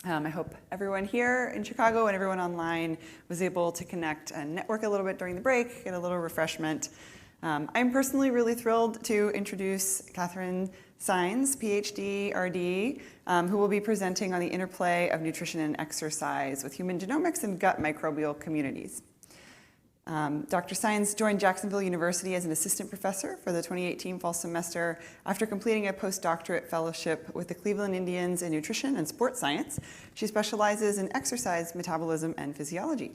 I hope everyone here in Chicago and everyone online was able to connect and network a little bit during the break, get a little refreshment. I'm personally really thrilled to introduce Catherine Saenz, PhD, RD, who will be presenting on the interplay of nutrition and exercise with human genomics and gut microbial communities. Dr. Saenz joined Jacksonville University as an assistant professor for the 2018 fall semester after completing a postdoctorate fellowship with the Cleveland Indians in nutrition and sports science. She specializes in exercise, metabolism, and physiology.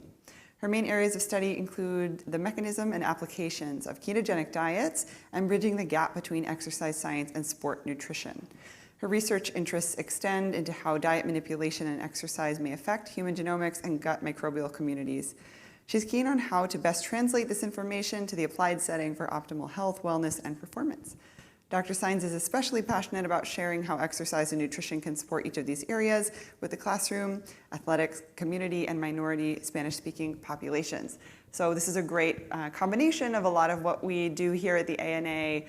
Her main areas of study include the mechanism and applications of ketogenic diets and bridging the gap between exercise science and sport nutrition. Her research interests extend into how diet manipulation and exercise may affect human genomics and gut microbial communities. She's keen on how to best translate this information to the applied setting for optimal health, wellness, and performance. Dr. Saenz is especially passionate about sharing how exercise and nutrition can support each of these areas with the classroom, athletics, community, and minority Spanish-speaking populations. So this is a great combination of a lot of what we do here at the ANA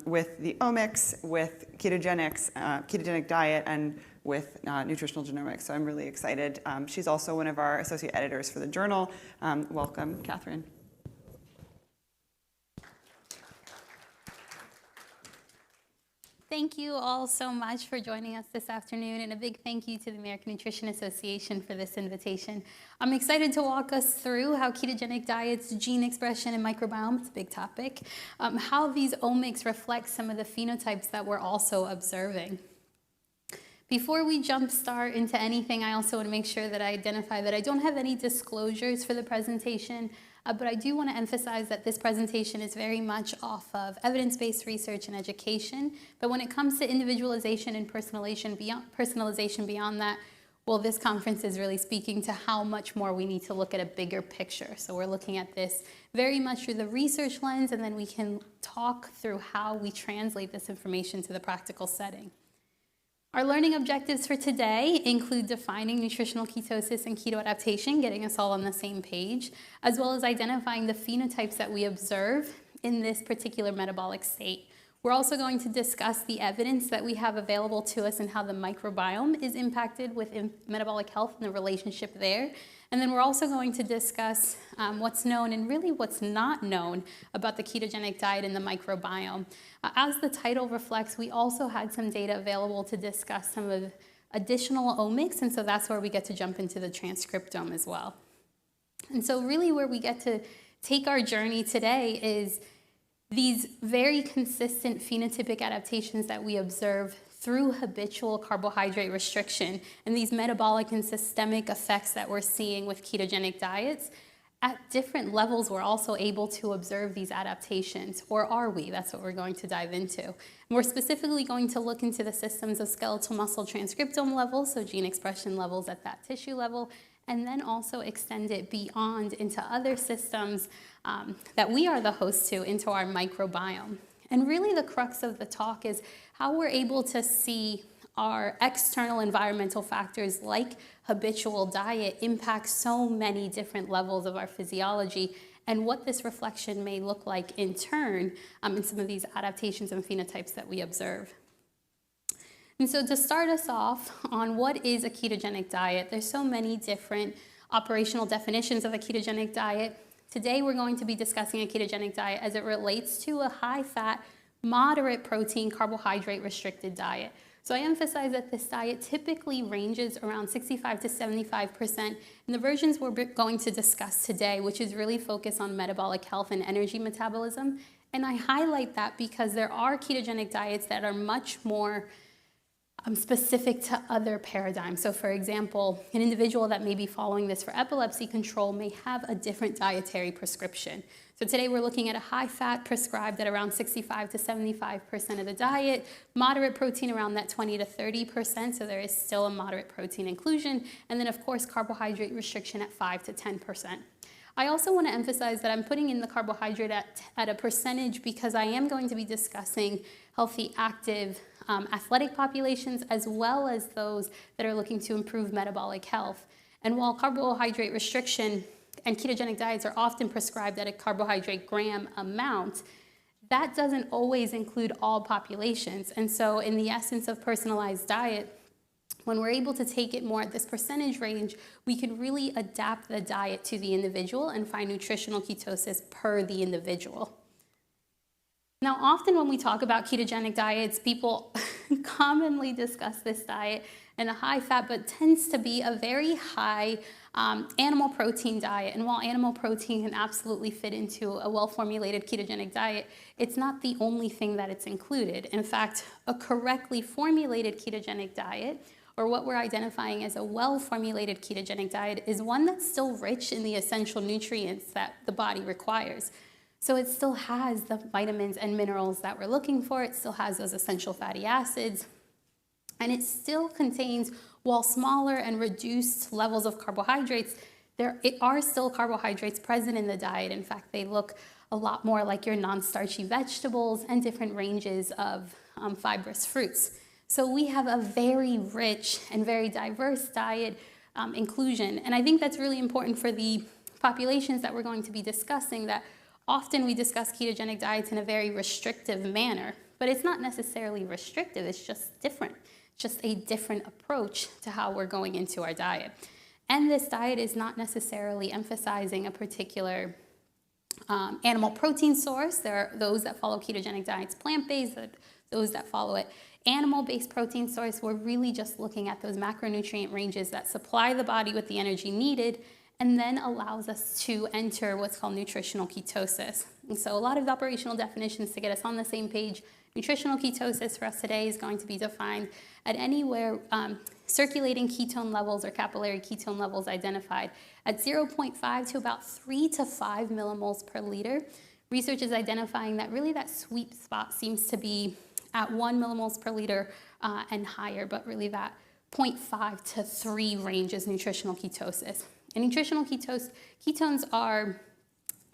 with the omics, with ketogenics, ketogenic diet, and with nutritional genomics. So I'm really excited. She's also one of our associate editors for the journal. Welcome, Catherine. Thank you all so much for joining us this afternoon, and a big thank you to the American Nutrition Association for this invitation. I'm excited to walk us through how ketogenic diets, gene expression, and microbiome, it's a big topic, how these omics reflect some of the phenotypes that we're also observing. Before we jumpstart into anything, I also want to make sure that I identify that I don't have any disclosures for the presentation, but I do want to emphasize that this presentation is very much off of evidence-based research and education. But when it comes to individualization and personalization beyond that, well, this conference is really speaking to how much more we need to look at a bigger picture. So we're looking at this very much through the research lens, and then we can talk through how we translate this information to the practical setting. Our learning objectives for today include defining nutritional ketosis and ketoadaptation, getting us all on the same page, as well as identifying the phenotypes that we observe in this particular metabolic state. We're also going to discuss the evidence that we have available to us and how the microbiome is impacted with metabolic health and the relationship there. And then we're also going to discuss what's known and really what's not known about the ketogenic diet and the microbiome. As the title reflects, we also had some data available to discuss some of the additional omics, and so that's where we get to jump into the transcriptome as well. And so really where we get to take our journey today is these very consistent phenotypic adaptations that we observe through habitual carbohydrate restriction and these metabolic and systemic effects that we're seeing with ketogenic diets. At different levels, we're also able to observe these adaptations, or are we? That's what we're going to dive into. And we're specifically going to look into the systems of skeletal muscle transcriptome levels, so gene expression levels at that tissue level, and then also extend it beyond into other systems that we are the host to, into our microbiome. And really the crux of the talk is how we're able to see our external environmental factors like habitual diet impact so many different levels of our physiology, and what this reflection may look like in turn in some of these adaptations and phenotypes that we observe. And so to start us off on what is a ketogenic diet, there's so many different operational definitions of a ketogenic diet. Today we're going to be discussing a ketogenic diet as it relates to a high-fat, moderate protein, carbohydrate restricted diet. So I emphasize that this diet typically ranges around 65 to 75%, and the versions we're going to discuss today, which is really focused on metabolic health and energy metabolism. And I highlight that because there are ketogenic diets that are much more specific to other paradigms. So for example, an individual that may be following this for epilepsy control may have a different dietary prescription. So today we're looking at a high fat prescribed at around 65 to 75% of the diet, moderate protein around that 20 to 30%, so there is still a moderate protein inclusion, and then of course carbohydrate restriction at 5 to 10%. I also want to emphasize that I'm putting in the carbohydrate at a percentage because I am going to be discussing healthy, active, athletic populations, as well as those that are looking to improve metabolic health. And while carbohydrate restriction and ketogenic diets are often prescribed at a carbohydrate gram amount, that doesn't always include all populations. And so in the essence of personalized diet, when we're able to take it more at this percentage range, we can really adapt the diet to the individual and find nutritional ketosis per the individual. Now, often when we talk about ketogenic diets, people commonly discuss this diet in a high fat, but tends to be a very high animal protein diet. And while animal protein can absolutely fit into a well-formulated ketogenic diet, it's not the only thing that it's included. In fact, a correctly formulated ketogenic diet, or what we're identifying as a well-formulated ketogenic diet, is one that's still rich in the essential nutrients that the body requires. So it still has the vitamins and minerals that we're looking for. It still has those essential fatty acids. And it still contains, while smaller and reduced levels of carbohydrates, there are still carbohydrates present in the diet. In fact, they look a lot more like your non-starchy vegetables and different ranges of fibrous fruits. So we have a very rich and very diverse diet inclusion. And I think that's really important for the populations that we're going to be discussing, that often we discuss ketogenic diets in a very restrictive manner, but it's not necessarily restrictive, it's just different. Just a different approach to how we're going into our diet. And this diet is not necessarily emphasizing a particular animal protein source. There are those that follow ketogenic diets plant-based, those that follow it animal-based protein source. We're really just looking at those macronutrient ranges that supply the body with the energy needed and then allows us to enter what's called nutritional ketosis. And so a lot of operational definitions to get us on the same page. Nutritional ketosis for us today is going to be defined at anywhere circulating ketone levels or capillary ketone levels identified at 0.5 to about 3 to 5 millimoles per liter. Research is identifying that really that sweet spot seems to be at 1 millimoles per liter and higher, but really that 0.5 to 3 range is nutritional ketosis. And nutritional ketones are,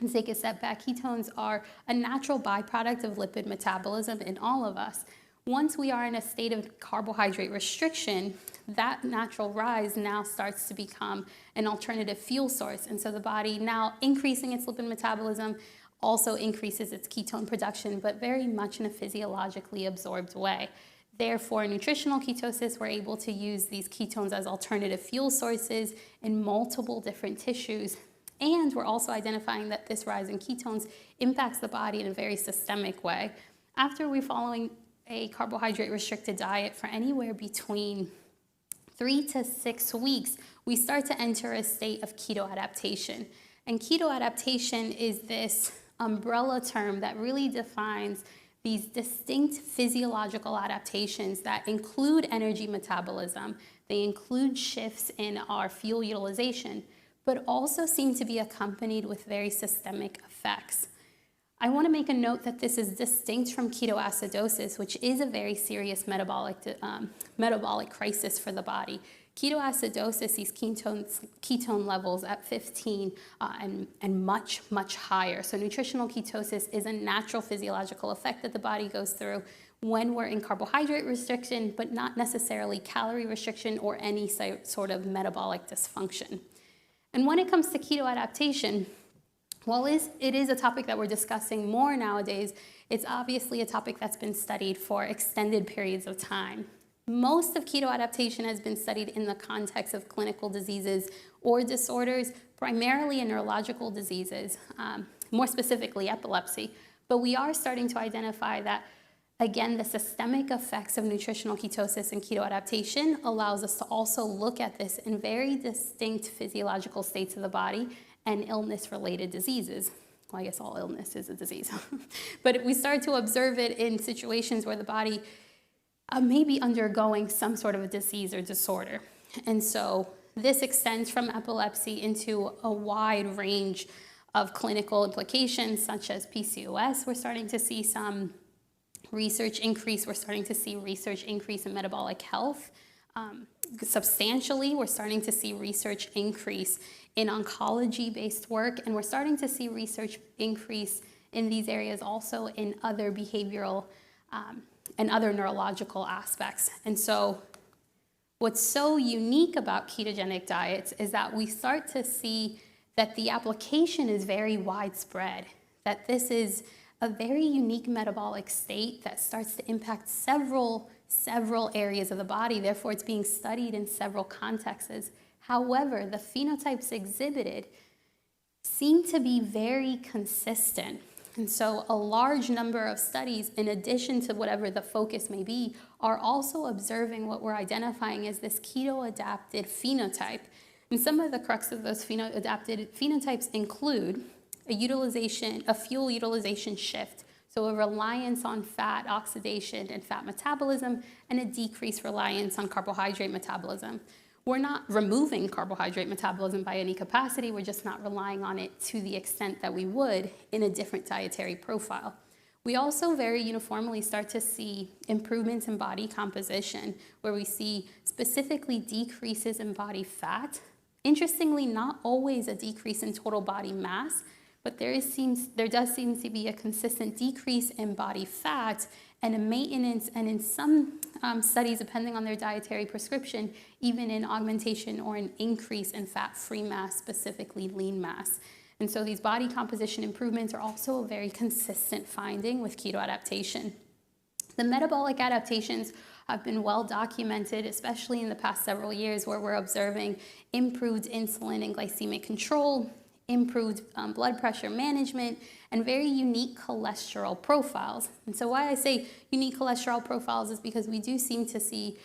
let's take a step back, ketones are a natural byproduct of lipid metabolism in all of us. Once we are in a state of carbohydrate restriction, that natural rise now starts to become an alternative fuel source. And so the body, now increasing its lipid metabolism, also increases its ketone production, but very much in a physiologically absorbed way. Therefore, nutritional ketosis, we're able to use these ketones as alternative fuel sources in multiple different tissues. And we're also identifying that this rise in ketones impacts the body in a very systemic way. After we're following a carbohydrate-restricted diet for anywhere between 3 to 6 weeks, we start to enter a state of ketoadaptation. And ketoadaptation is this umbrella term that really defines these distinct physiological adaptations that include energy metabolism, they include shifts in our fuel utilization, but also seem to be accompanied with very systemic effects. I want to make a note that this is distinct from ketoacidosis, which is a very serious metabolic crisis for the body. Ketoacidosis, these ketone levels at 15 and much, much higher. So nutritional ketosis is a natural physiological effect that the body goes through when we're in carbohydrate restriction, but not necessarily calorie restriction or any sort of metabolic dysfunction. And when it comes to ketoadaptation, while it is a topic that we're discussing more nowadays, it's obviously a topic that's been studied for extended periods of time. Most of ketoadaptation has been studied in the context of clinical diseases or disorders, primarily in neurological diseases, more specifically epilepsy. But we are starting to identify that, again, the systemic effects of nutritional ketosis and ketoadaptation allows us to also look at this in very distinct physiological states of the body and illness-related diseases. Well, I guess all illness is a disease. But we start to observe it in situations where the body may be undergoing some sort of a disease or disorder. And so this extends from epilepsy into a wide range of clinical implications, such as PCOS. We're starting to see some research increase. We're starting to see research increase in metabolic health. Substantially, we're starting to see research increase in oncology-based work, and we're starting to see research increase in these areas also in other behavioral and other neurological aspects. And so what's so unique about ketogenic diets is that we start to see that the application is very widespread, that this is a very unique metabolic state that starts to impact several several areas of the body. Therefore, it's being studied in several contexts. However, the phenotypes exhibited seem to be very consistent. And so a large number of studies, in addition to whatever the focus may be, are also observing what we're identifying as this keto-adapted phenotype. And some of the crux of those adapted phenotypes include a fuel utilization shift, so a reliance on fat oxidation and fat metabolism, and a decreased reliance on carbohydrate metabolism. We're not removing carbohydrate metabolism by any capacity, we're just not relying on it to the extent that we would in a different dietary profile. We also very uniformly start to see improvements in body composition, where we see specifically decreases in body fat. Interestingly, not always a decrease in total body mass, but there does seem to be a consistent decrease in body fat and a maintenance, and in some studies, depending on their dietary prescription, even an augmentation or an increase in fat-free mass, specifically lean mass. And so these body composition improvements are also a very consistent finding with keto adaptation. The metabolic adaptations have been well documented, especially in the past several years, where we're observing improved insulin and glycemic control, improved blood pressure management, and very unique cholesterol profiles. And so why I say unique cholesterol profiles is because we do seem to see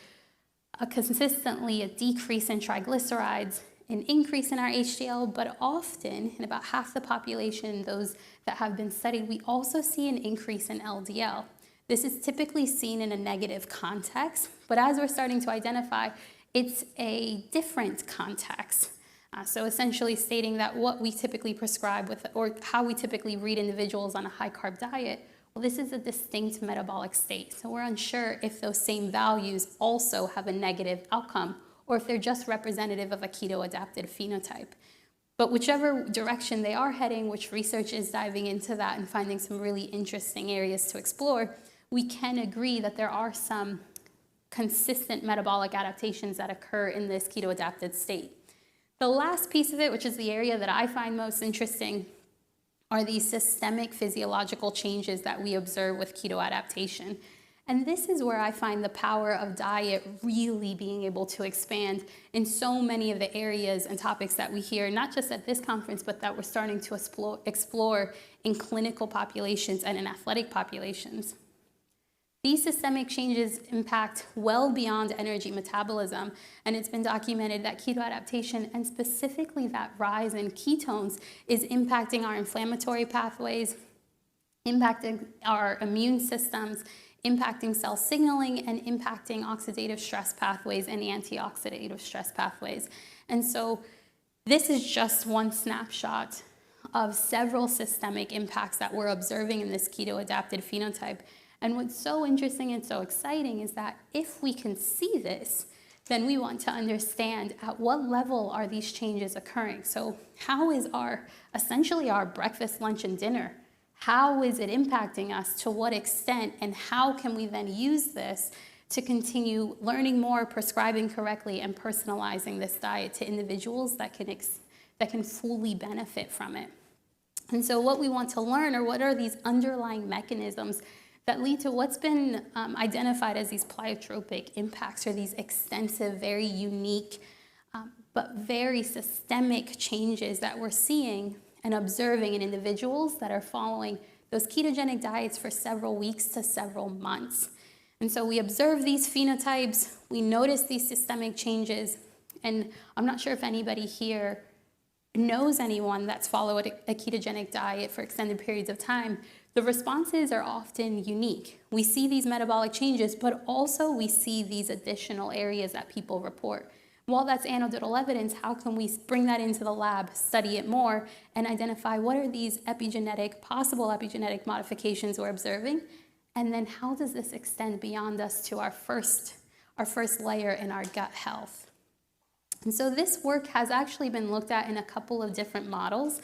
consistently a decrease in triglycerides, an increase in our HDL, but often, in about half the population, those that have been studied, we also see an increase in LDL. This is typically seen in a negative context, but as we're starting to identify, it's a different context. So essentially stating that what we typically prescribe with, or how we typically read individuals on a high-carb diet, well, this is a distinct metabolic state. So we're unsure if those same values also have a negative outcome, or if they're just representative of a keto-adapted phenotype. But whichever direction they are heading, which research is diving into that and finding some really interesting areas to explore, we can agree that there are some consistent metabolic adaptations that occur in this keto-adapted state. The last piece of it, which is the area that I find most interesting, are these systemic physiological changes that we observe with keto adaptation. And this is where I find the power of diet really being able to expand in so many of the areas and topics that we hear, not just at this conference, but that we're starting to explore in clinical populations and in athletic populations. These systemic changes impact well beyond energy metabolism, and it's been documented that keto adaptation, and specifically that rise in ketones, is impacting our inflammatory pathways, impacting our immune systems, impacting cell signaling, and impacting oxidative stress pathways and antioxidative stress pathways. And so this is just one snapshot of several systemic impacts that we're observing in this keto-adapted phenotype. And what's so interesting and so exciting is that if we can see this, then we want to understand at what level are these changes occurring. So how is essentially our breakfast, lunch, and dinner, how is it impacting us, to what extent, and how can we then use this to continue learning more, prescribing correctly, and personalizing this diet to individuals that can fully benefit from it. And so what we want to learn are what are these underlying mechanisms that lead to what's been identified as these pleiotropic impacts, or these extensive, very unique, but very systemic changes that we're seeing and observing in individuals that are following those ketogenic diets for several weeks to several months. And so we observe these phenotypes, we notice these systemic changes, and I'm not sure if anybody here knows anyone that's followed a ketogenic diet for extended periods of time. The responses are often unique. We see these metabolic changes, but also we see these additional areas that people report. While that's anecdotal evidence, how can we bring that into the lab, study it more, and identify what are these possible epigenetic modifications we're observing, and then how does this extend beyond us to our first layer in our gut health? And so this work has actually been looked at in a couple of different models.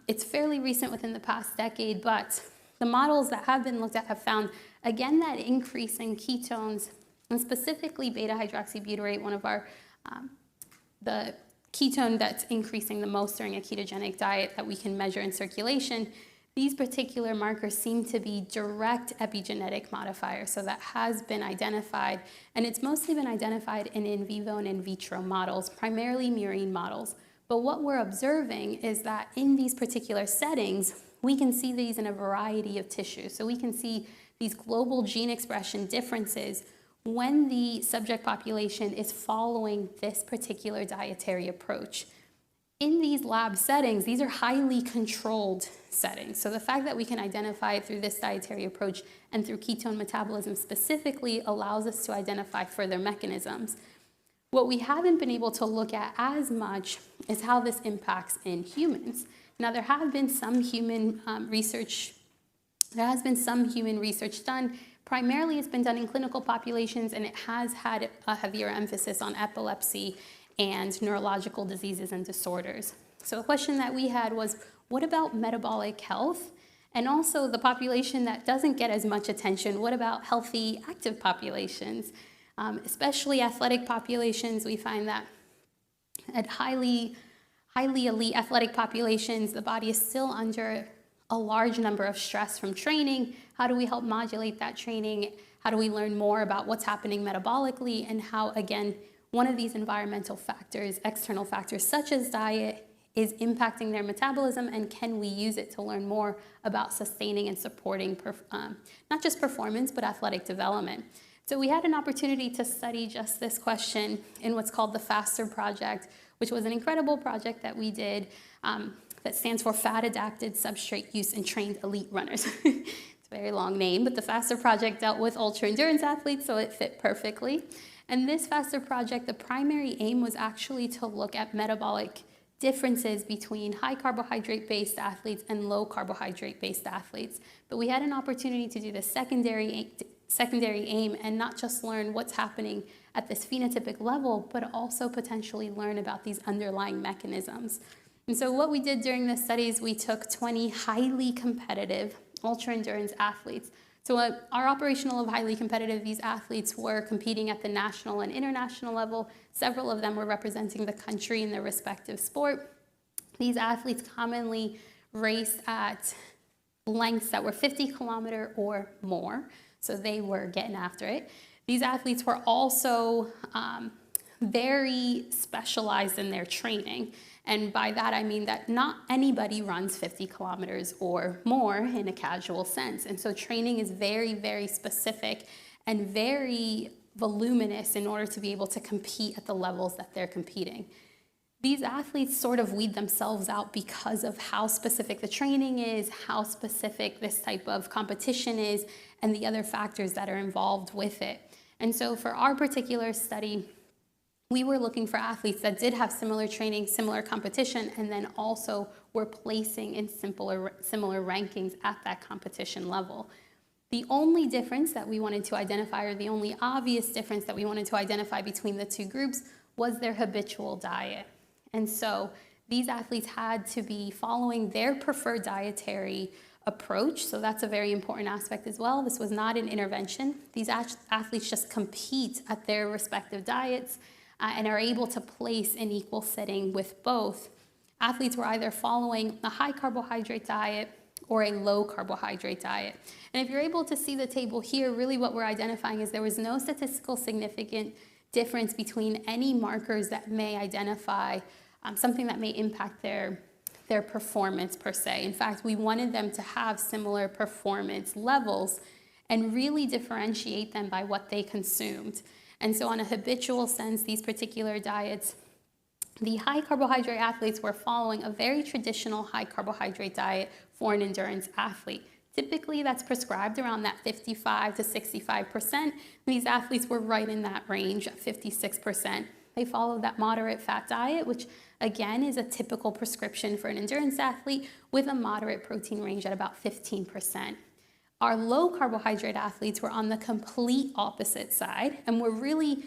It's fairly recent, within the past decade, but the models that have been looked at have found, again, that increase in ketones, and specifically beta-hydroxybutyrate, one of the ketone that's increasing the most during a ketogenic diet that we can measure in circulation. these particular markers seem to be direct epigenetic modifiers. So that has been identified, and it's mostly been identified in vivo and in vitro models, primarily murine models. But what we're observing is that in these particular settings, we can see these in a variety of tissues. So we can see these global gene expression differences when the subject population is following this particular dietary approach. In these lab settings, these are highly controlled settings. So the fact that we can identify it through this dietary approach and through ketone metabolism specifically allows us to identify further mechanisms. What we haven't been able to look at as much is how this impacts in humans. Now, there have been some human research. There has been some human research done. Primarily, it's been done in clinical populations, and it has had a heavier emphasis on epilepsy and neurological diseases and disorders. So the question that we had was, what about metabolic health? And also the population that doesn't get as much attention, what about healthy, active populations? Especially athletic populations, we find that at highly elite athletic populations, the body is still under a large number of stress from training. How do we help modulate that training? How do we learn more about what's happening metabolically, and how, again, one of these environmental factors, external factors such as diet, is impacting their metabolism, and can we use it to learn more about sustaining and supporting not just performance, but athletic development. So we had an opportunity to study just this question in what's called the FASTER project, which was an incredible project that we did that stands for Fat Adapted Substrate Use in Trained Elite Runners. It's a very long name, but the FASTER project dealt with ultra endurance athletes, so it fit perfectly. And this FASTER project, the primary aim was actually to look at metabolic differences between high carbohydrate-based athletes and low carbohydrate-based athletes. But we had an opportunity to do the secondary aim and not just learn what's happening at this phenotypic level, but also potentially learn about these underlying mechanisms. And so what we did during this study is we took 20 highly competitive ultra-endurance athletes. So our operational of highly competitive, these athletes were competing at the national and international level. Several of them were representing the country in their respective sport. These athletes commonly raced at lengths that were 50-kilometer or more, so they were getting after it. These athletes were also very specialized in their training. And by that, I mean that not anybody runs 50 kilometers or more in a casual sense. And so training is very, very specific and very voluminous in order to be able to compete at the levels that they're competing. These athletes sort of weed themselves out because of how specific the training is, how specific this type of competition is, and the other factors that are involved with it. And so for our particular study, we were looking for athletes that did have similar training, similar competition, and then also were placing in similar rankings at that competition level. The only difference that we wanted to identify, or the only obvious difference that we wanted to identify between the two groups, was their habitual diet. And so these athletes had to be following their preferred dietary approach, so that's a very important aspect as well. This was not an intervention. These athletes just compete at their respective diets and are able to place in equal sitting with both. Athletes were either following a high carbohydrate diet or a low carbohydrate diet. And if you're able to see the table here, really what we're identifying is there was no statistical significant difference between any markers that may identify something that may impact their performance per se. In fact, we wanted them to have similar performance levels and really differentiate them by what they consumed. And so on a habitual sense, these particular diets, the high carbohydrate athletes were following a very traditional high carbohydrate diet for an endurance athlete. Typically, that's prescribed around that 55 to 65%. These athletes were right in that range at 56%. They followed that moderate fat diet, which again is a typical prescription for an endurance athlete, with a moderate protein range at about 15%. Our low carbohydrate athletes were on the complete opposite side, and were really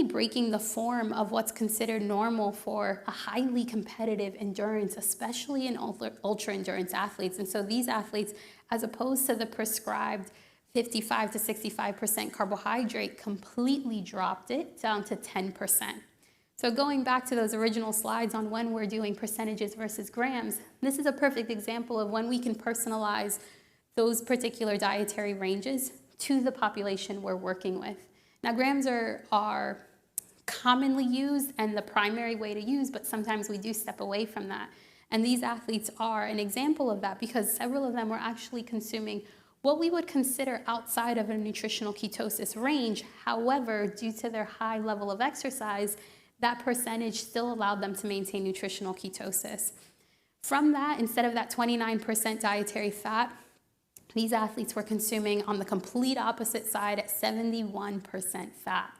breaking the form of what's considered normal for a highly competitive endurance, especially in ultra endurance athletes. And so these athletes, as opposed to the prescribed 55 to 65% carbohydrate, completely dropped it down to 10%. So going back to those original slides on when we're doing percentages versus grams, this is a perfect example of when we can personalize those particular dietary ranges to the population we're working with. Now, grams are commonly used and the primary way to use, but sometimes we do step away from that. And these athletes are an example of that because several of them were actually consuming what we would consider outside of a nutritional ketosis range. However, due to their high level of exercise, that percentage still allowed them to maintain nutritional ketosis. From that, instead of that 29% dietary fat, these athletes were consuming on the complete opposite side at 71% fat.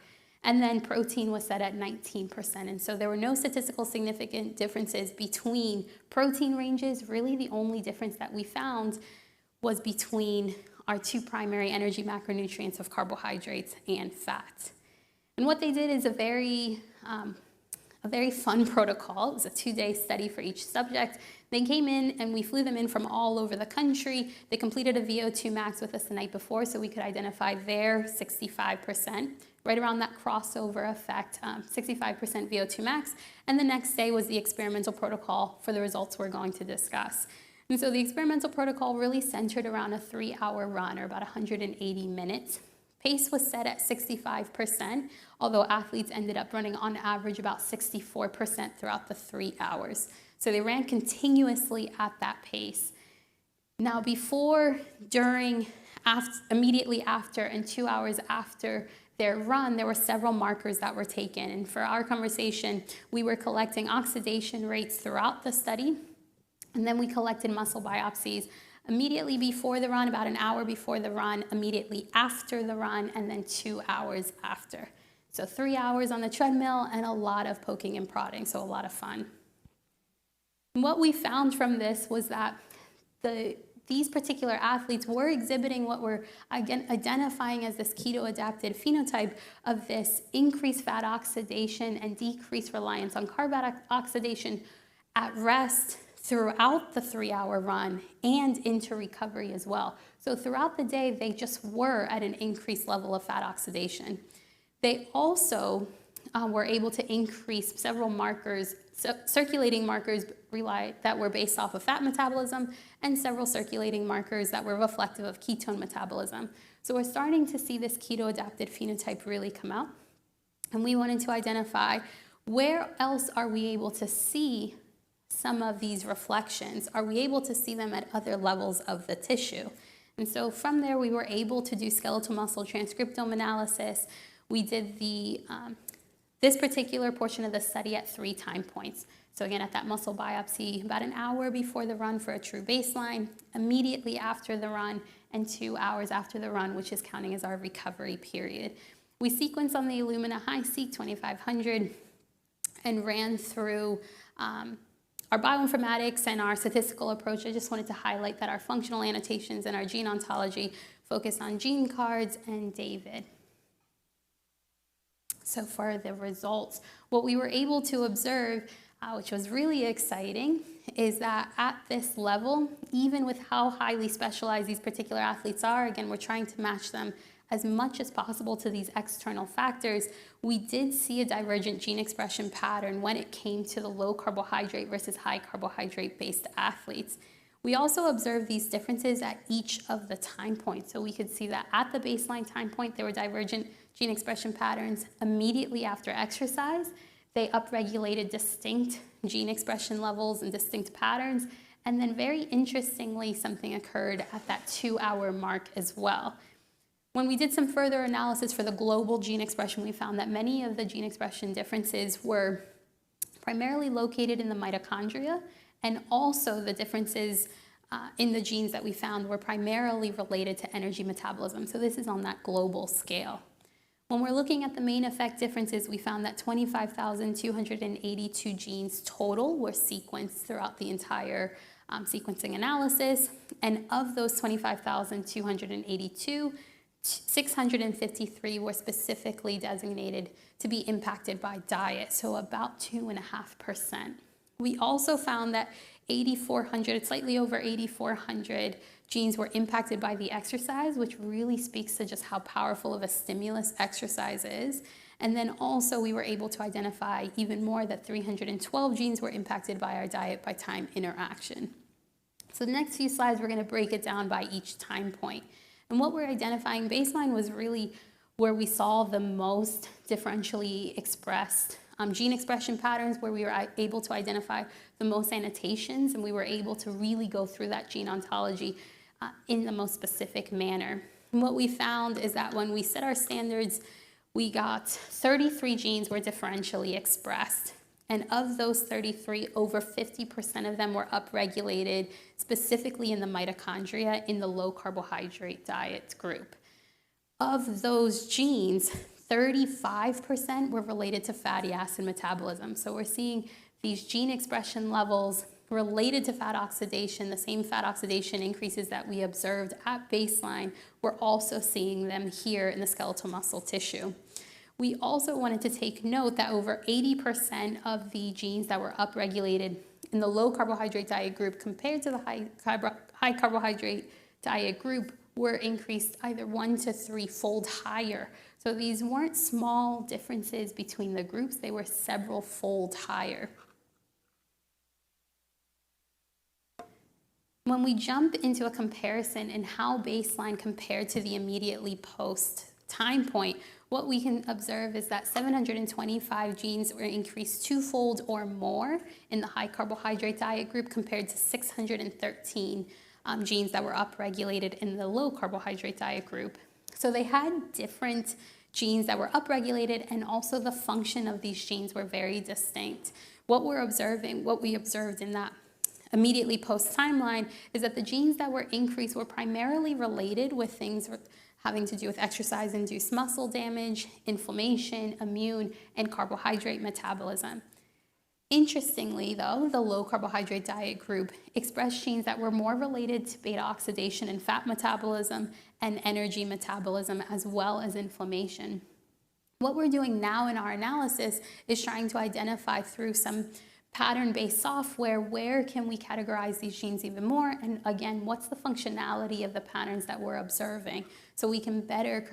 And then protein was set at 19%. And so there were no statistical significant differences between protein ranges. Really, the only difference that we found was between our two primary energy macronutrients of carbohydrates and fat. And what they did is a very fun protocol. It was a 2-day study for each subject. They came in and we flew them in from all over the country. They completed a VO2 max with us the night before so we could identify their 65%, right around that crossover effect, 65% VO2 max. And the next day was the experimental protocol for the results we're going to discuss. And so the experimental protocol really centered around a 3-hour run, or about 180 minutes. Pace was set at 65%, although athletes ended up running on average about 64% throughout the 3 hours. So they ran continuously at that pace. Now before, during, immediately after, and 2 hours after their run, there were several markers that were taken. And for our conversation, we were collecting oxidation rates throughout the study, and then we collected muscle biopsies immediately before the run, about an hour before the run, immediately after the run, and then 2 hours after. So 3 hours on the treadmill and a lot of poking and prodding, so a lot of fun. And what we found from this was that these particular athletes were exhibiting what we're again identifying as this keto-adapted phenotype of this increased fat oxidation and decreased reliance on carb oxidation at rest, throughout the 3-hour run, and into recovery as well. So throughout the day, they just were at an increased level of fat oxidation. They also were able to increase several markers, circulating markers that were based off of fat metabolism, and several circulating markers that were reflective of ketone metabolism. So we're starting to see this keto-adapted phenotype really come out. And we wanted to identify where else are we able to see some of these reflections? Are we able to see them at other levels of the tissue? And so from there, we were able to do skeletal muscle transcriptome analysis. We did this particular portion of the study at 3 time points. So again, at that muscle biopsy, about an hour before the run for a true baseline, immediately after the run, and 2 hours after the run, which is counting as our recovery period. We sequenced on the Illumina HiSeq 2500 and ran through our bioinformatics and our statistical approach. I just wanted to highlight that our functional annotations and our gene ontology focused on gene cards and David. So for the results, what we were able to observe, which was really exciting, is that at this level, even with how highly specialized these particular athletes are, again, we're trying to match them as much as possible to these external factors, we did see a divergent gene expression pattern when it came to the low carbohydrate versus high carbohydrate based athletes. We also observed these differences at each of the time points. So we could see that at the baseline time point, there were divergent gene expression patterns. Immediately after exercise, they upregulated distinct gene expression levels and distinct patterns. And then very interestingly, something occurred at that 2-hour mark as well. When we did some further analysis for the global gene expression, we found that many of the gene expression differences were primarily located in the mitochondria, and also the differences in the genes that we found were primarily related to energy metabolism. So this is on that global scale. When we're looking at the main effect differences, we found that 25,282 genes total were sequenced throughout the entire sequencing analysis. And of those 25,282, 653 were specifically designated to be impacted by diet, so about 2.5%. We also found that 8,400, slightly over 8,400 genes were impacted by the exercise, which really speaks to just how powerful of a stimulus exercise is. And then also we were able to identify even more that 312 genes were impacted by our diet by time interaction. So the next few slides, we're going to break it down by each time point. And what we're identifying baseline was really where we saw the most differentially expressed gene expression patterns, where we were able to identify the most annotations, and we were able to really go through that gene ontology in the most specific manner. And what we found is that when we set our standards, we got 33 genes were differentially expressed. And of those 33, over 50% of them were upregulated, specifically in the mitochondria in the low carbohydrate diet group. Of those genes, 35% were related to fatty acid metabolism. So we're seeing these gene expression levels related to fat oxidation, the same fat oxidation increases that we observed at baseline, we're also seeing them here in the skeletal muscle tissue. We also wanted to take note that over 80% of the genes that were upregulated in the low carbohydrate diet group compared to the high carbohydrate diet group were increased either 1 to 3-fold higher. So these weren't small differences between the groups, they were several-fold higher. When we jump into a comparison in how baseline compared to the immediately post time point, what we can observe is that 725 genes were increased 2-fold or more in the high carbohydrate diet group compared to 613 genes that were upregulated in the low carbohydrate diet group. So they had different genes that were upregulated, and also the function of these genes were very distinct. What we observed in that immediately post timeline is that the genes that were increased were primarily related with things having to do with exercise-induced muscle damage, inflammation, immune, and carbohydrate metabolism. Interestingly, though, the low carbohydrate diet group expressed genes that were more related to beta oxidation and fat metabolism and energy metabolism, as well as inflammation. What we're doing now in our analysis is trying to identify through some pattern-based software, where can we categorize these genes even more? And again, what's the functionality of the patterns that we're observing? So we can better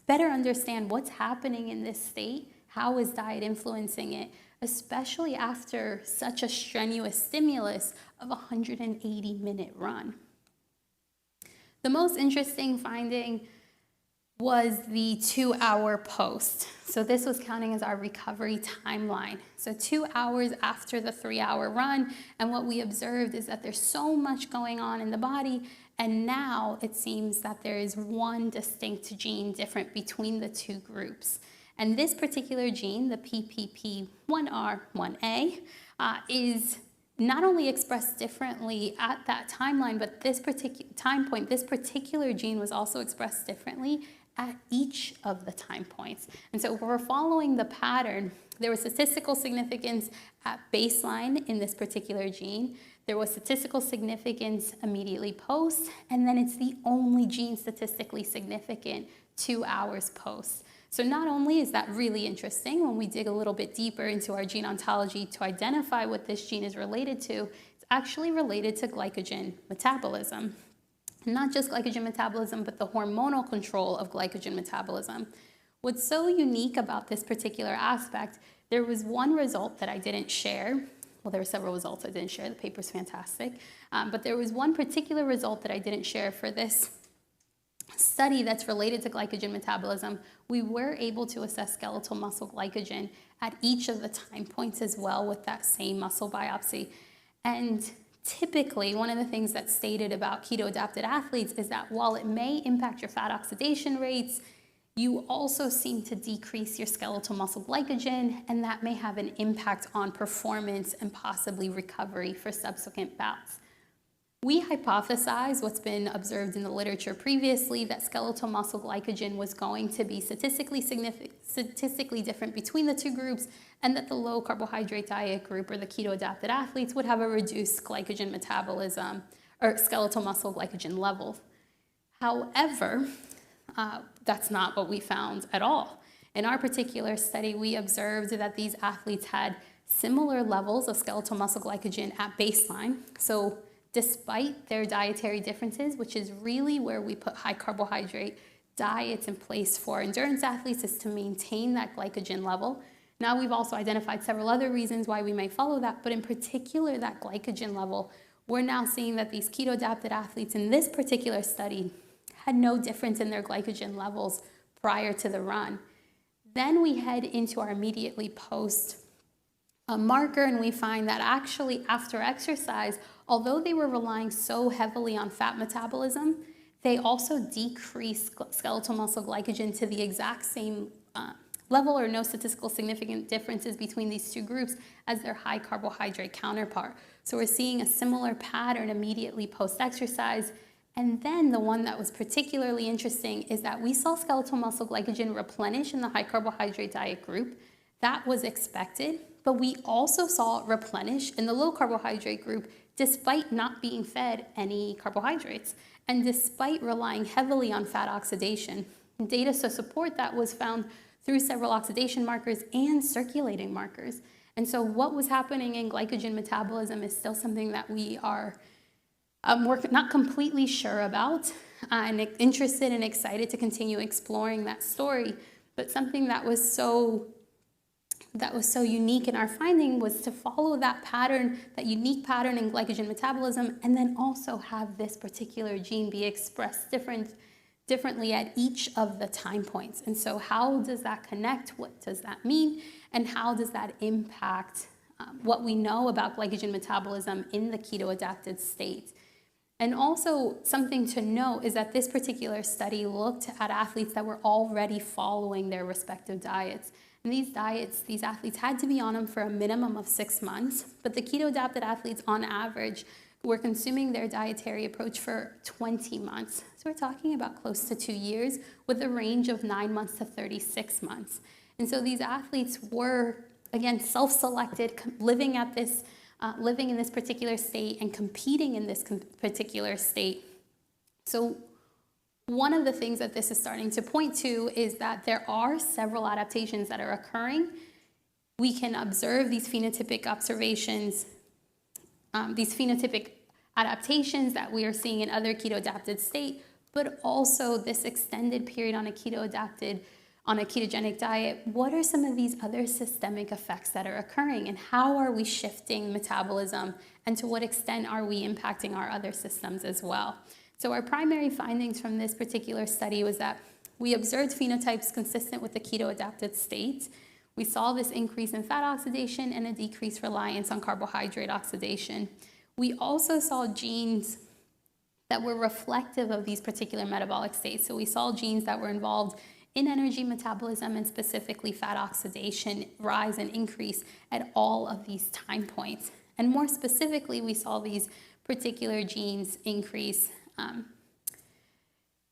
understand what's happening in this state, how is diet influencing it, especially after such a strenuous stimulus of a 180-minute run. The most interesting finding was the 2-hour post. So this was counting as our recovery timeline. So 2 hours after the 3-hour run, and what we observed is that there's so much going on in the body, and now it seems that there is one distinct gene different between the two groups. And this particular gene, the PPP1R1A, is not only expressed differently at that timeline, but this particular time point, this particular gene was also expressed differently at each of the time points. And so if we're following the pattern, there was statistical significance at baseline in this particular gene. There was statistical significance immediately post, and then it's the only gene statistically significant 2 hours post. So not only is that really interesting when we dig a little bit deeper into our gene ontology to identify what this gene is related to, it's actually related to glycogen metabolism. And not just glycogen metabolism, but the hormonal control of glycogen metabolism. What's so unique about this particular aspect, there was one result that I didn't share. Well, there were several results I didn't share. The paper's fantastic. But there was one particular result that I didn't share for this study that's related to glycogen metabolism. We were able to assess skeletal muscle glycogen at each of the time points as well with that same muscle biopsy. And typically, one of the things that's stated about keto-adapted athletes is that while it may impact your fat oxidation rates, you also seem to decrease your skeletal muscle glycogen, and that may have an impact on performance and possibly recovery for subsequent bouts. We hypothesize what's been observed in the literature previously, that skeletal muscle glycogen was going to be statistically different between the two groups, and that the low carbohydrate diet group or the keto-adapted athletes would have a reduced glycogen metabolism or skeletal muscle glycogen level. However, that's not what we found at all. In our particular study, we observed that these athletes had similar levels of skeletal muscle glycogen at baseline. So despite their dietary differences, which is really where we put high carbohydrate diets in place for endurance athletes is to maintain that glycogen level. Now we've also identified several other reasons why we might follow that, but in particular that glycogen level, we're now seeing that these keto-adapted athletes in this particular study had no difference in their glycogen levels prior to the run. Then we head into our immediately post marker, and we find that actually after exercise, although they were relying so heavily on fat metabolism, they also decreased skeletal muscle glycogen to the exact same level, or no statistical significant differences between these two groups as their high carbohydrate counterpart. So we're seeing a similar pattern immediately post-exercise. And then the one that was particularly interesting is that we saw skeletal muscle glycogen replenish in the high carbohydrate diet group. That was expected, but we also saw it replenish in the low carbohydrate group despite not being fed any carbohydrates and despite relying heavily on fat oxidation. Data to support that was found through several oxidation markers and circulating markers. And so what was happening in glycogen metabolism is still something that we are we're not completely sure about and interested and excited to continue exploring that story. But something that was so unique in our finding was to follow that pattern, that unique pattern in glycogen metabolism, and then also have this particular gene be expressed differently at each of the time points. And so how does that connect? What does that mean? And how does that impact what we know about glycogen metabolism in the keto-adapted state? And also something to note is that this particular study looked at athletes that were already following their respective diets. And these athletes had to be on them for a minimum of 6 months, but the keto-adapted athletes on average were consuming their dietary approach for 20 months. So we're talking about close to 2 years with a range of 9 months to 36 months. And so these athletes were, again, self-selected, living in this particular state and competing in this particular state. So one of the things that this is starting to point to is that there are several adaptations that are occurring. We can observe these phenotypic observations, these phenotypic adaptations that we are seeing in other keto-adapted state, but also this extended period on a ketogenic diet. What are some of these other systemic effects that are occurring, and how are we shifting metabolism, and to what extent are we impacting our other systems as well? So our primary findings from this particular study was that we observed phenotypes consistent with the keto-adapted state. We saw this increase in fat oxidation and a decreased reliance on carbohydrate oxidation. We also saw genes that were reflective of these particular metabolic states. So we saw genes that were involved in energy metabolism and specifically fat oxidation rise and increase at all of these time points. And more specifically, we saw these particular genes increase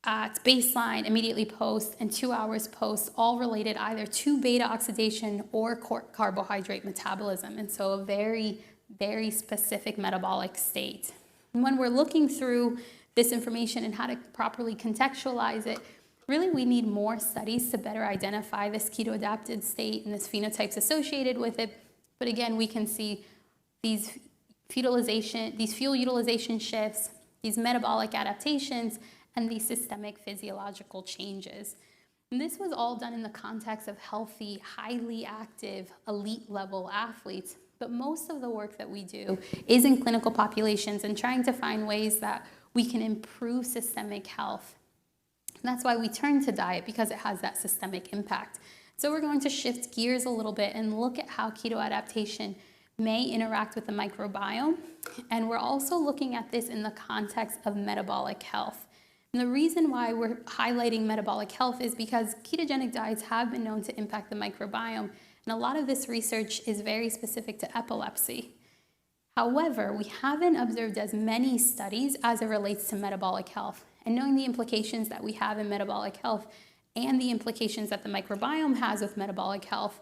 at baseline, immediately post, and 2 hours post, all related either to beta oxidation or carbohydrate metabolism. And so a very, very specific metabolic state. And when we're looking through this information and how to properly contextualize it, really we need more studies to better identify this keto-adapted state and this phenotypes associated with it. But again, we can see these fuel utilization shifts, these metabolic adaptations, and these systemic physiological changes. And this was all done in the context of healthy, highly active, elite level athletes. But most of the work that we do is in clinical populations and trying to find ways that we can improve systemic health. And that's why we turn to diet, because it has that systemic impact. So we're going to shift gears a little bit and look at how keto adaptation may interact with the microbiome. And we're also looking at this in the context of metabolic health. And the reason why we're highlighting metabolic health is because ketogenic diets have been known to impact the microbiome. And a lot of this research is very specific to epilepsy. However, we haven't observed as many studies as it relates to metabolic health. And knowing the implications that we have in metabolic health and the implications that the microbiome has with metabolic health,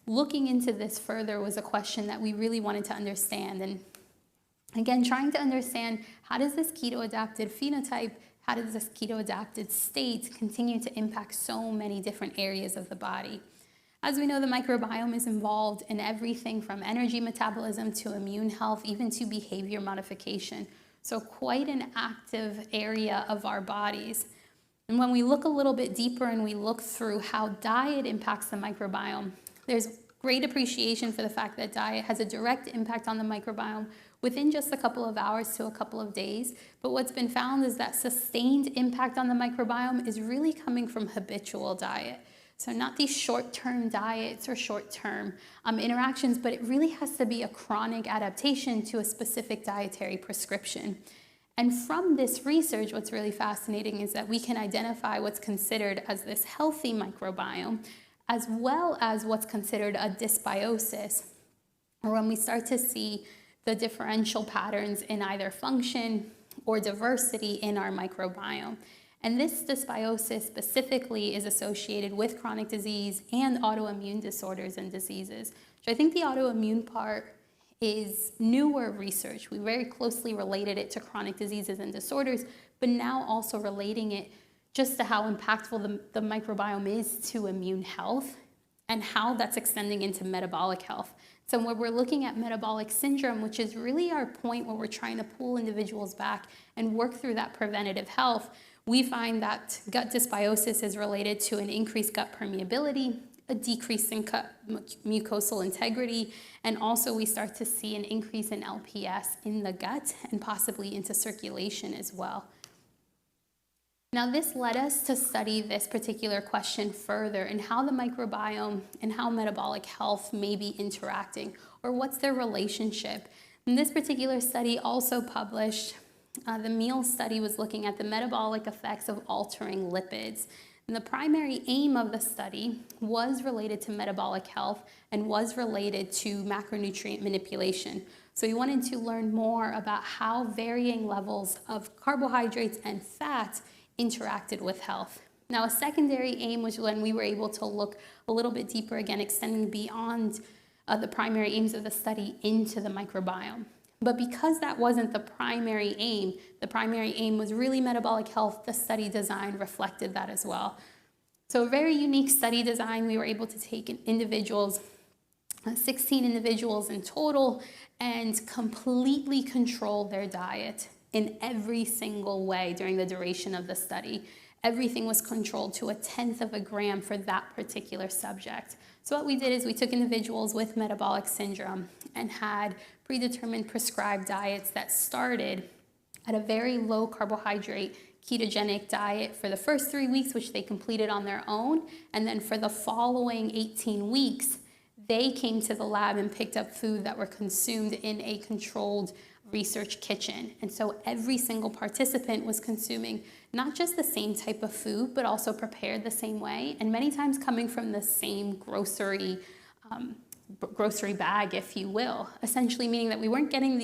looking into this further was a question that we really wanted to understand. And again, trying to understand, how does this keto-adapted phenotype, how does this keto-adapted state continue to impact so many different areas of the body? As we know, the microbiome is involved in everything from energy metabolism to immune health, even to behavior modification. So quite an active area of our bodies. And when we look a little bit deeper and we look through how diet impacts the microbiome, there's great appreciation for the fact that diet has a direct impact on the microbiome within just a couple of hours to a couple of days. But what's been found is that sustained impact on the microbiome is really coming from habitual diet. So not these short-term diets or short-term interactions, but it really has to be a chronic adaptation to a specific dietary prescription. And from this research, what's really fascinating is that we can identify what's considered as this healthy microbiome, as well as what's considered a dysbiosis, or when we start to see the differential patterns in either function or diversity in our microbiome. And this dysbiosis specifically is associated with chronic disease and autoimmune disorders and diseases. So I think the autoimmune part is newer research. We very closely related it to chronic diseases and disorders, but now also relating it just to how impactful the microbiome is to immune health and how that's extending into metabolic health. So when we're looking at metabolic syndrome, which is really our point where we're trying to pull individuals back and work through that preventative health, we find that gut dysbiosis is related to an increased gut permeability, a decrease in gut mucosal integrity, and also we start to see an increase in LPS in the gut and possibly into circulation as well. Now, this led us to study this particular question further and how the microbiome and how metabolic health may be interacting, or what's their relationship. And this particular study also published, the M.E.A.L study was looking at the metabolic effects of altering lipids. And the primary aim of the study was related to metabolic health and was related to macronutrient manipulation. So we wanted to learn more about how varying levels of carbohydrates and fat interacted with health. Now, a secondary aim was when we were able to look a little bit deeper, again, extending beyond the primary aims of the study into the microbiome. But because that wasn't the primary aim was really metabolic health, the study design reflected that as well. So a very unique study design. We were able to take individuals, 16 individuals in total, and completely control their diet in every single way during the duration of the study. Everything was controlled to 1/10 of a gram for that particular subject. So what we did is we took individuals with metabolic syndrome and had predetermined prescribed diets that started at a very low carbohydrate ketogenic diet for the first 3 weeks, which they completed on their own. And then for the following 18 weeks, they came to the lab and picked up food that were consumed in a controlled research kitchen. And so every single participant was consuming not just the same type of food, but also prepared the same way, and many times coming from the same grocery bag, if you will, essentially meaning that we weren't getting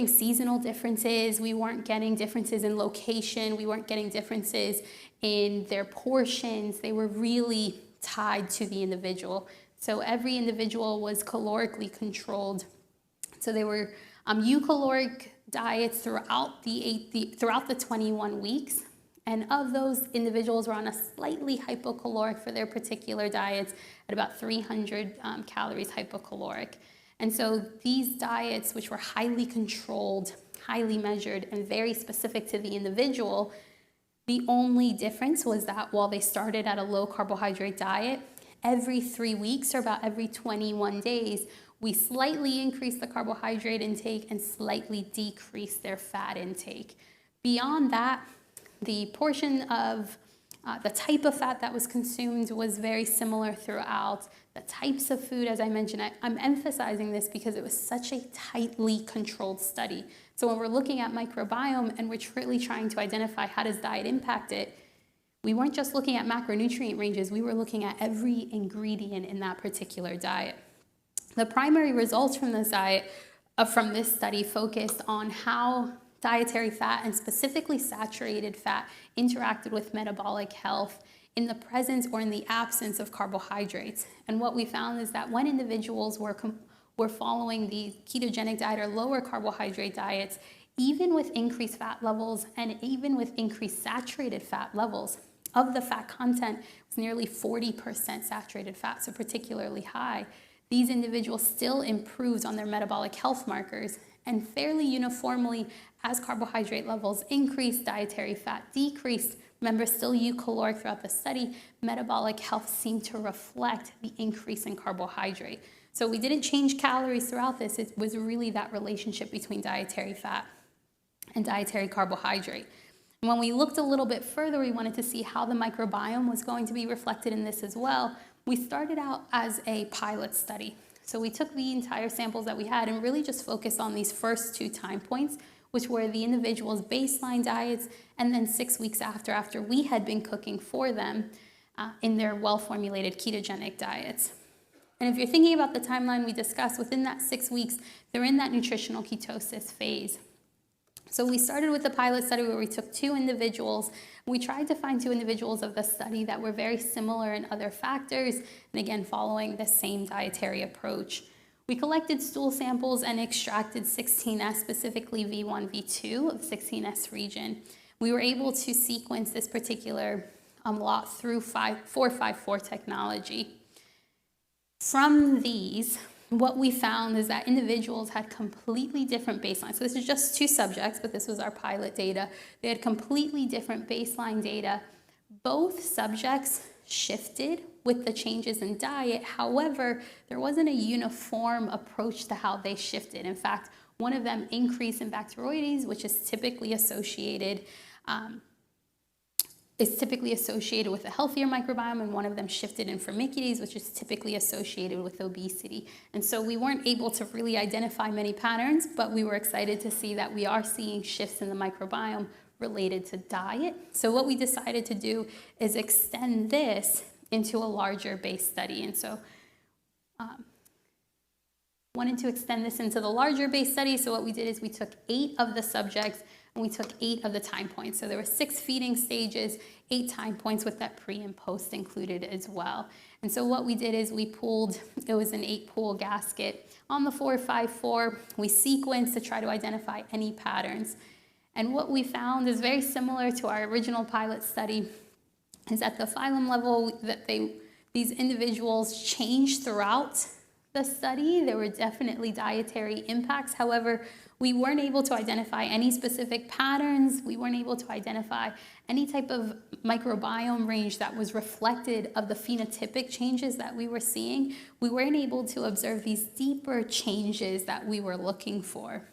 seasonal differences, we weren't getting differences in location, we weren't getting differences in their portions. They were really tied to the individual. So every individual was calorically controlled. So they were eukaloric diets throughout the 21 weeks. And of those, individuals were on a slightly hypocaloric for their particular diets at about 300 calories hypocaloric. And so these diets, which were highly controlled, highly measured, and very specific to the individual, the only difference was that while they started at a low carbohydrate diet, every 3 weeks or about every 21 days, we slightly increased the carbohydrate intake and slightly decreased their fat intake. Beyond that, the portion of the type of fat that was consumed was very similar throughout. The types of food, as I mentioned, I'm emphasizing this because it was such a tightly controlled study. So when we're looking at microbiome and we're really trying to identify how does diet impact it, we weren't just looking at macronutrient ranges, we were looking at every ingredient in that particular diet. The primary results from this study focused on how dietary fat and specifically saturated fat interacted with metabolic health in the presence or in the absence of carbohydrates. And what we found is that when individuals were following the ketogenic diet or lower carbohydrate diets, even with increased fat levels and even with increased saturated fat levels, of the fat content was nearly 40% saturated fat, so particularly high, these individuals still improved on their metabolic health markers, and fairly uniformly, as carbohydrate levels increased, dietary fat decreased, remember, still eucaloric throughout the study, metabolic health seemed to reflect the increase in carbohydrate. So we didn't change calories throughout this. It was really that relationship between dietary fat and dietary carbohydrate. And when we looked a little bit further, we wanted to see how the microbiome was going to be reflected in this as well. We started out as a pilot study. So we took the entire samples that we had and really just focused on these first 2 time points, which were the individual's baseline diets, and then 6 weeks after we had been cooking for them in their well-formulated ketogenic diets. And if you're thinking about the timeline we discussed, within that 6 weeks, they're in that nutritional ketosis phase. So we started with the pilot study where we took 2 individuals. We tried to find 2 individuals of the study that were very similar in other factors, and again, following the same dietary approach. We collected stool samples and extracted 16S, specifically V1, V2 of the 16S region. We were able to sequence this particular lot through 454 technology. From these, what we found is that individuals had completely different baselines. So this is just 2 subjects, but this was our pilot data. They had completely different baseline data. Both subjects shifted with the changes in diet. However, there wasn't a uniform approach to how they shifted. In fact, one of them increased in Bacteroides, which is typically associated with a healthier microbiome, and one of them shifted in Firmicutes, which is typically associated with obesity. And so we weren't able to really identify many patterns, but we were excited to see that we are seeing shifts in the microbiome related to diet. So what we decided to do is extend this into a larger base study. And so wanted to extend this into the larger base study. So what we did is we took 8 of the subjects and we took 8 of the time points. So there were 6 feeding stages, 8 time points with that pre and post included as well. And so what we did is we pooled, it was an 8-pool gasket on the 454. We sequenced to try to identify any patterns. And what we found is very similar to our original pilot study, is at the phylum level that these individuals changed throughout the study. There were definitely dietary impacts. However, we weren't able to identify any specific patterns. We weren't able to identify any type of microbiome range that was reflected of the phenotypic changes that we were seeing. We weren't able to observe these deeper changes that we were looking for.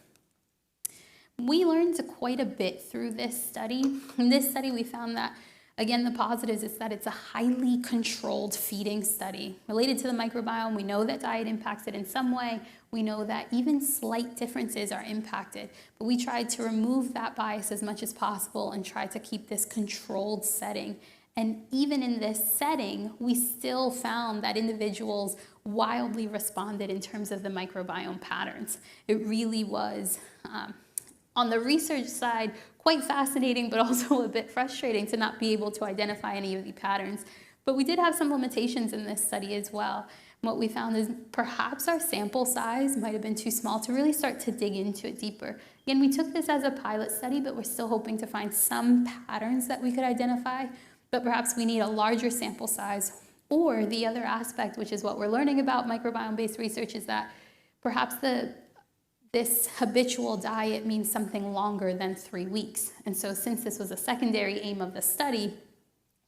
We learned quite a bit through this study. In this study, we found that, again, the positives is that it's a highly controlled feeding study. Related to the microbiome, we know that diet impacts it in some way. We know that even slight differences are impacted. But we tried to remove that bias as much as possible and try to keep this controlled setting. And even in this setting, we still found that individuals wildly responded in terms of the microbiome patterns. It really was, on the research side, quite fascinating, but also a bit frustrating to not be able to identify any of the patterns. But we did have some limitations in this study as well. What we found is perhaps our sample size might have been too small to really start to dig into it deeper. Again, we took this as a pilot study, but we're still hoping to find some patterns that we could identify, but perhaps we need a larger sample size. Or the other aspect, which is what we're learning about microbiome-based research, is that perhaps this habitual diet means something longer than 3 weeks. And so since this was a secondary aim of the study,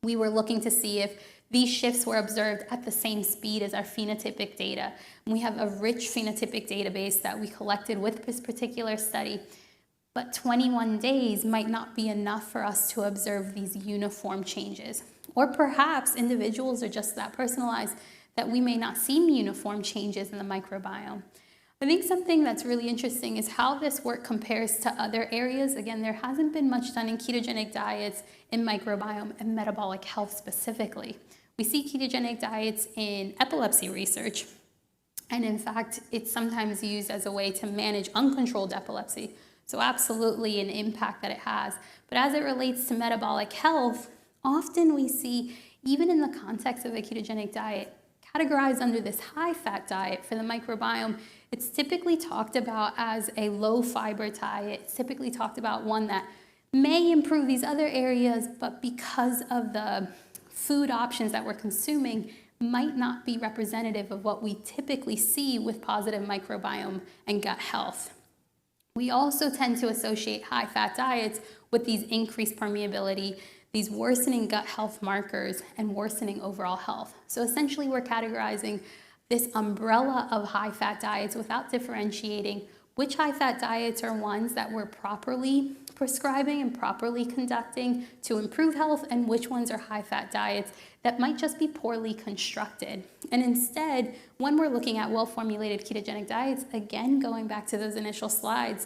we were looking to see if these shifts were observed at the same speed as our phenotypic data. And we have a rich phenotypic database that we collected with this particular study, but 21 days might not be enough for us to observe these uniform changes. Or perhaps individuals are just that personalized that we may not see uniform changes in the microbiome. I think something that's really interesting is how this work compares to other areas. Again, there hasn't been much done in ketogenic diets, in microbiome, and metabolic health specifically. We see ketogenic diets in epilepsy research, and in fact, it's sometimes used as a way to manage uncontrolled epilepsy. So absolutely an impact that it has. But as it relates to metabolic health, often we see, even in the context of a ketogenic diet, categorized under this high-fat diet for the microbiome, it's typically talked about as a low-fiber diet. It's typically talked about one that may improve these other areas, but because of the food options that we're consuming, might not be representative of what we typically see with positive microbiome and gut health. We also tend to associate high-fat diets with these increased permeability, these worsening gut health markers and worsening overall health. So essentially we're categorizing this umbrella of high-fat diets without differentiating which high-fat diets are ones that we're properly prescribing and properly conducting to improve health, and which ones are high-fat diets that might just be poorly constructed. And instead, when we're looking at well-formulated ketogenic diets, again, going back to those initial slides,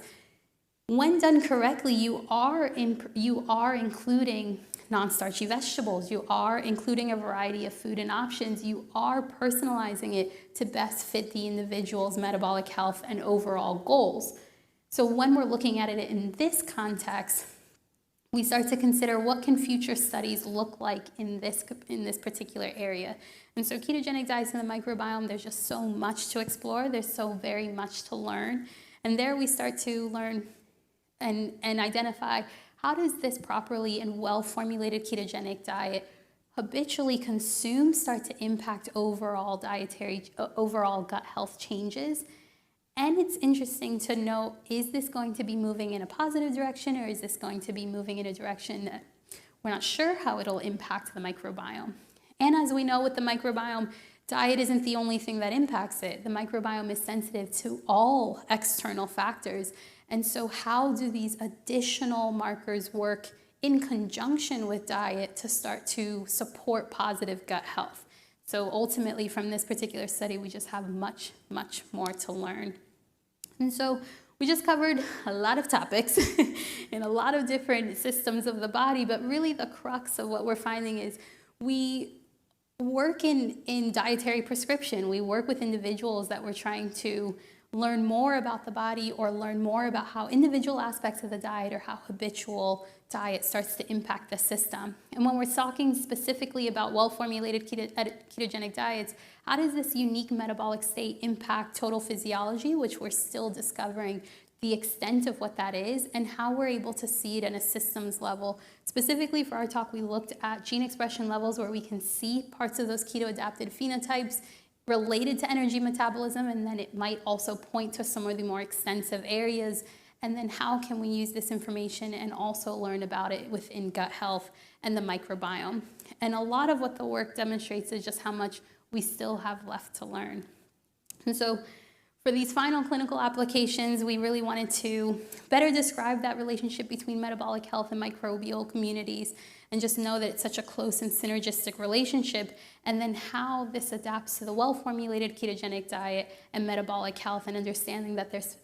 when done correctly, you are including non-starchy vegetables, you are including a variety of food and options, you are personalizing it to best fit the individual's metabolic health and overall goals. So when we're looking at it in this context, we start to consider what can future studies look like in this particular area. And so ketogenic diets in the microbiome, there's just so much to explore, there's so very much to learn. And there we start to learn and identify how does this properly and well-formulated ketogenic diet habitually consumed start to impact overall gut health changes. And it's interesting to know, is this going to be moving in a positive direction, or is this going to be moving in a direction that we're not sure how it'll impact the microbiome? And as we know with the microbiome, diet isn't the only thing that impacts it. The microbiome is sensitive to all external factors. And so how do these additional markers work in conjunction with diet to start to support positive gut health? So ultimately from this particular study, we just have much, much more to learn. And so we just covered a lot of topics in a lot of different systems of the body, but really the crux of what we're finding is we work in dietary prescription. We work with individuals that we're trying to learn more about the body or learn more about how individual aspects of the diet or how habitual diet starts to impact the system. And when we're talking specifically about well-formulated ketogenic diets, how does this unique metabolic state impact total physiology, which we're still discovering the extent of what that is, and how we're able to see it in a systems level. Specifically for our talk, we looked at gene expression levels where we can see parts of those keto-adapted phenotypes related to energy metabolism, and then it might also point to some of the more extensive areas. And then how can we use this information and also learn about it within gut health and the microbiome? And a lot of what the work demonstrates is just how much we still have left to learn. And so for these final clinical applications, we really wanted to better describe that relationship between metabolic health and microbial communities, and just know that it's such a close and synergistic relationship, and then how this adapts to the well-formulated ketogenic diet and metabolic health, and understanding that there's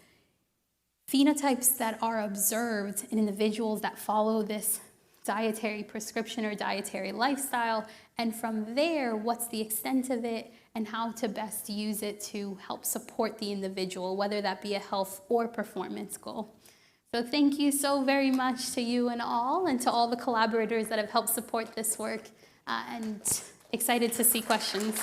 phenotypes that are observed in individuals that follow this dietary prescription or dietary lifestyle, and from there, what's the extent of it and how to best use it to help support the individual, whether that be a health or performance goal. So thank you so very much to you and to all the collaborators that have helped support this work, and excited to see questions.